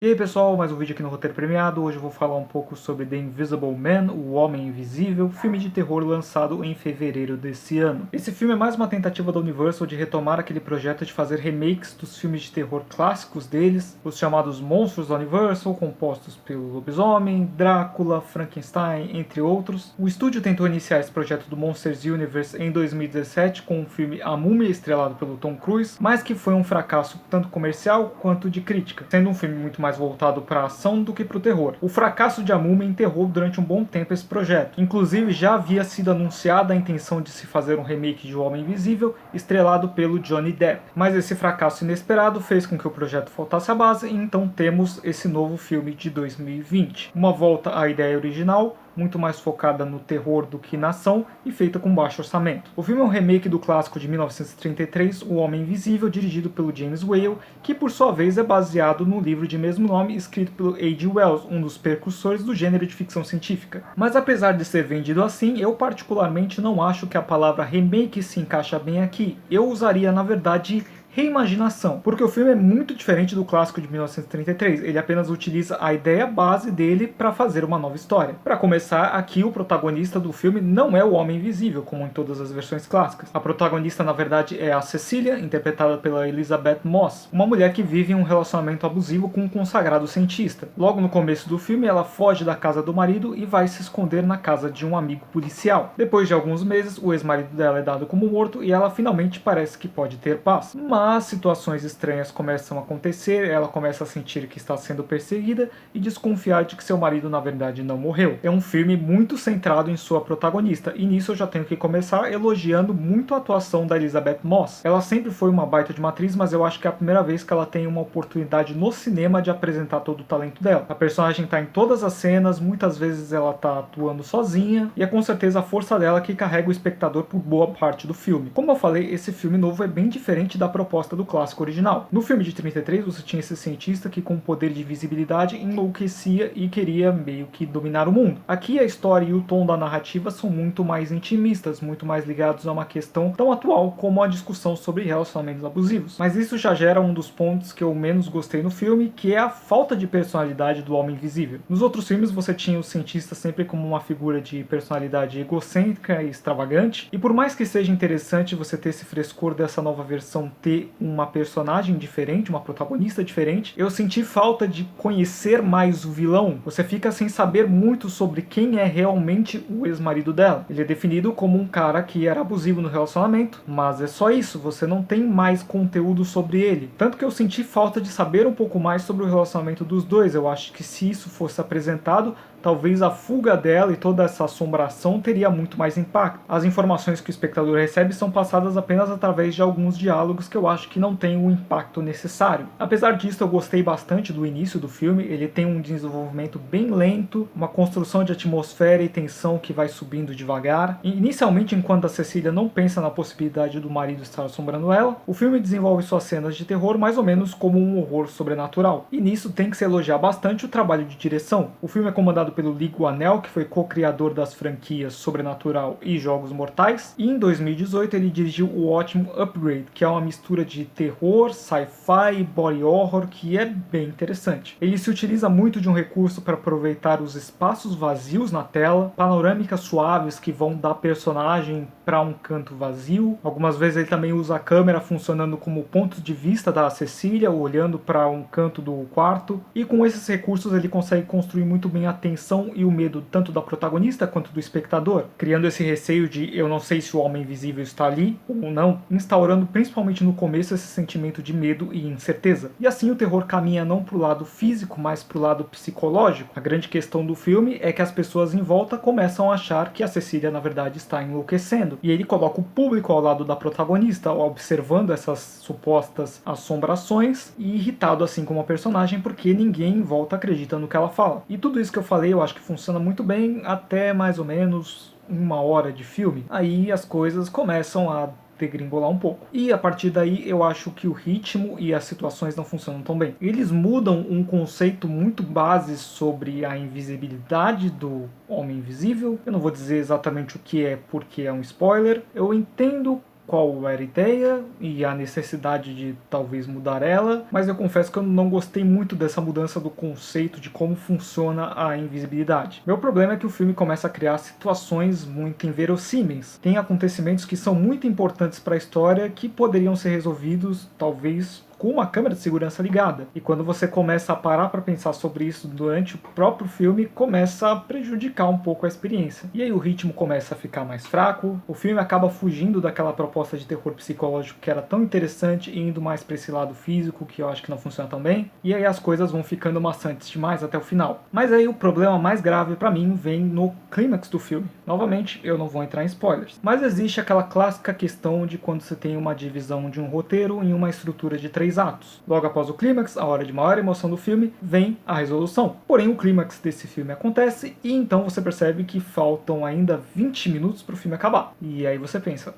E aí pessoal, mais um vídeo aqui no Roteiro Premiado. Hoje eu vou falar um pouco sobre The Invisible Man, O Homem Invisível, filme de terror lançado em fevereiro desse ano. Esse filme é mais uma tentativa da Universal de retomar aquele projeto de fazer remakes dos filmes de terror clássicos deles, os chamados monstros da Universal, compostos pelo Lobisomem, Drácula, Frankenstein, entre outros. O estúdio tentou iniciar esse projeto do Monsters Universe em 2017 com o filme A Múmia, estrelado pelo Tom Cruise, mas que foi um fracasso tanto comercial quanto de crítica, sendo um filme muito mais voltado para a ação do que para o terror. O fracasso de A Múmia enterrou durante um bom tempo esse projeto. Inclusive já havia sido anunciada a intenção de se fazer um remake de O Homem Invisível, estrelado pelo Johnny Depp. Mas esse fracasso inesperado fez com que o projeto faltasse a base e então temos esse novo filme de 2020. Uma volta à ideia original, muito mais focada no terror do que na ação e feita com baixo orçamento. O filme é um remake do clássico de 1933, O Homem Invisível, dirigido pelo James Whale, que por sua vez é baseado no livro de mesmo nome escrito pelo H.G. Wells, um dos precursores do gênero de ficção científica. Mas apesar de ser vendido assim, eu particularmente não acho que a palavra remake se encaixa bem aqui. Eu usaria, na verdade, reimaginação, porque o filme é muito diferente do clássico de 1933, ele apenas utiliza a ideia base dele para fazer uma nova história. Para começar, aqui o protagonista do filme não é o Homem Invisível, como em todas as versões clássicas. A protagonista, na verdade, é a Cecília, interpretada pela Elizabeth Moss, uma mulher que vive em um relacionamento abusivo com um consagrado cientista. Logo no começo do filme, ela foge da casa do marido e vai se esconder na casa de um amigo policial. Depois de alguns meses, o ex-marido dela é dado como morto e ela finalmente parece que pode ter paz. Mas situações estranhas começam a acontecer, ela começa a sentir que está sendo perseguida e desconfiar de que seu marido na verdade não morreu. É um filme muito centrado em sua protagonista, e nisso eu já tenho que começar elogiando muito a atuação da Elizabeth Moss. Ela sempre foi uma baita de uma atriz, mas eu acho que é a primeira vez que ela tem uma oportunidade no cinema de apresentar todo o talento dela. A personagem está em todas as cenas, muitas vezes ela está atuando sozinha, e é com certeza a força dela que carrega o espectador por boa parte do filme. Como eu falei, esse filme novo é bem diferente da proposta do clássico original. No filme de 33 você tinha esse cientista que com poder de visibilidade enlouquecia e queria meio que dominar o mundo. Aqui a história e o tom da narrativa são muito mais intimistas, muito mais ligados a uma questão tão atual como a discussão sobre relacionamentos abusivos. Mas isso já gera um dos pontos que eu menos gostei no filme, que é a falta de personalidade do Homem Invisível. Nos outros filmes você tinha o cientista sempre como uma figura de personalidade egocêntrica e extravagante, e por mais que seja interessante você ter esse frescor dessa nova versão ter uma personagem diferente, uma protagonista diferente, eu senti falta de conhecer mais o vilão. Você fica sem saber muito sobre quem é realmente o ex-marido dela. Ele é definido como um cara que era abusivo no relacionamento, mas é só isso, você não tem mais conteúdo sobre ele. Tanto que eu senti falta de saber um pouco mais sobre o relacionamento dos dois. Eu acho que se isso fosse apresentado, talvez a fuga dela e toda essa assombração teria muito mais impacto. As informações que o espectador recebe são passadas apenas através de alguns diálogos que eu acho que não têm o impacto necessário. Apesar disso, eu gostei bastante do início do filme, ele tem um desenvolvimento bem lento, uma construção de atmosfera e tensão que vai subindo devagar. E, inicialmente, enquanto a Cecília não pensa na possibilidade do marido estar assombrando ela, o filme desenvolve suas cenas de terror mais ou menos como um horror sobrenatural. E nisso tem que se elogiar bastante o trabalho de direção. O filme é comandado pelo Lee Guanell, que foi co-criador das franquias Sobrenatural e Jogos Mortais, e em 2018 ele dirigiu o ótimo Upgrade, que é uma mistura de terror, sci-fi e body horror que é bem interessante. Ele se utiliza muito de um recurso para aproveitar os espaços vazios na tela, panorâmicas suaves que vão dar personagem para um canto vazio. Algumas vezes ele também usa a câmera funcionando como ponto de vista da Cecília, olhando para um canto do quarto, e com esses recursos ele consegue construir muito bem a tensão e o medo tanto da protagonista quanto do espectador, criando esse receio de eu não sei se o Homem Invisível está ali ou não, instaurando principalmente no começo esse sentimento de medo e incerteza. E assim o terror caminha não para o lado físico, mas para o lado psicológico. A grande questão do filme é que as pessoas em volta começam a achar que a Cecília na verdade está enlouquecendo, e ele coloca o público ao lado da protagonista, observando essas supostas assombrações e irritado assim como a personagem, porque ninguém em volta acredita no que ela fala. E tudo isso que eu falei eu acho que funciona muito bem até mais ou menos 1 hora de filme. Aí as coisas começam a degringolar um pouco. E a partir daí eu acho que o ritmo e as situações não funcionam tão bem. Eles mudam um conceito muito base sobre a invisibilidade do Homem Invisível. Eu não vou dizer exatamente o que é porque é um spoiler. Eu entendo qual era a ideia e a necessidade de talvez mudar ela, mas eu confesso que eu não gostei muito dessa mudança do conceito de como funciona a invisibilidade. Meu problema é que o filme começa a criar situações muito inverossímeis. Tem acontecimentos que são muito importantes para a história que poderiam ser resolvidos, talvez, com uma câmera de segurança ligada. E quando você começa a parar para pensar sobre isso durante o próprio filme, começa a prejudicar um pouco a experiência. E aí o ritmo começa a ficar mais fraco, o filme acaba fugindo daquela proposta de terror psicológico que era tão interessante e indo mais para esse lado físico, que eu acho que não funciona tão bem, e aí as coisas vão ficando maçantes demais até o final. Mas aí o problema mais grave para mim vem no clímax do filme. Novamente, eu não vou entrar em spoilers, mas existe aquela clássica questão de quando você tem uma divisão de um roteiro em uma estrutura de 3 atos. Logo após o clímax, a hora de maior emoção do filme, vem a resolução. Porém, o clímax desse filme acontece e então você percebe que faltam ainda 20 minutos para o filme acabar. E aí você pensa,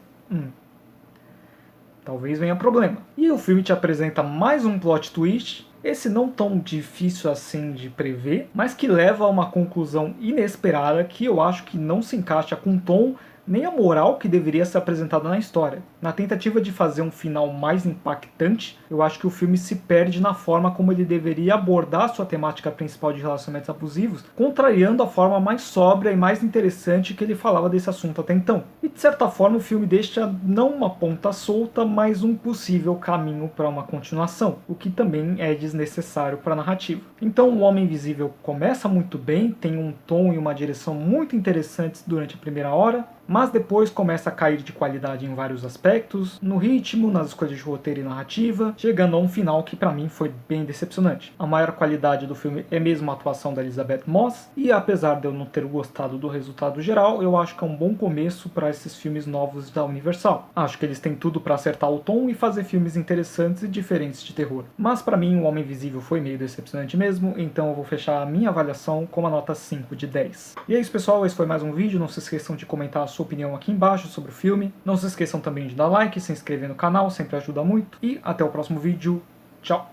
talvez venha problema. E o filme te apresenta mais um plot twist, esse não tão difícil assim de prever, mas que leva a uma conclusão inesperada que eu acho que não se encaixa com o tom nem a moral que deveria ser apresentada na história. Na tentativa de fazer um final mais impactante, eu acho que o filme se perde na forma como ele deveria abordar sua temática principal de relacionamentos abusivos, contrariando a forma mais sóbria e mais interessante que ele falava desse assunto até então. E de certa forma o filme deixa não uma ponta solta, mas um possível caminho para uma continuação, o que também é desnecessário para a narrativa. Então O Homem Invisível começa muito bem, tem um tom e uma direção muito interessantes durante a primeira hora, mas depois começa a cair de qualidade em vários aspectos, no ritmo, nas escolhas de roteiro e narrativa, chegando a um final que pra mim foi bem decepcionante. A maior qualidade do filme é mesmo a atuação da Elisabeth Moss, e apesar de eu não ter gostado do resultado geral, eu acho que é um bom começo para esses filmes novos da Universal. Acho que eles têm tudo para acertar o tom e fazer filmes interessantes e diferentes de terror. Mas pra mim O Homem Invisível foi meio decepcionante mesmo, então eu vou fechar a minha avaliação com uma nota 5 de 10. E é isso, pessoal, esse foi mais um vídeo, não se esqueçam de comentar a sua opinião aqui embaixo sobre o filme. Não se esqueçam também de dar like, se inscrever no canal, sempre ajuda muito. E até o próximo vídeo. Tchau!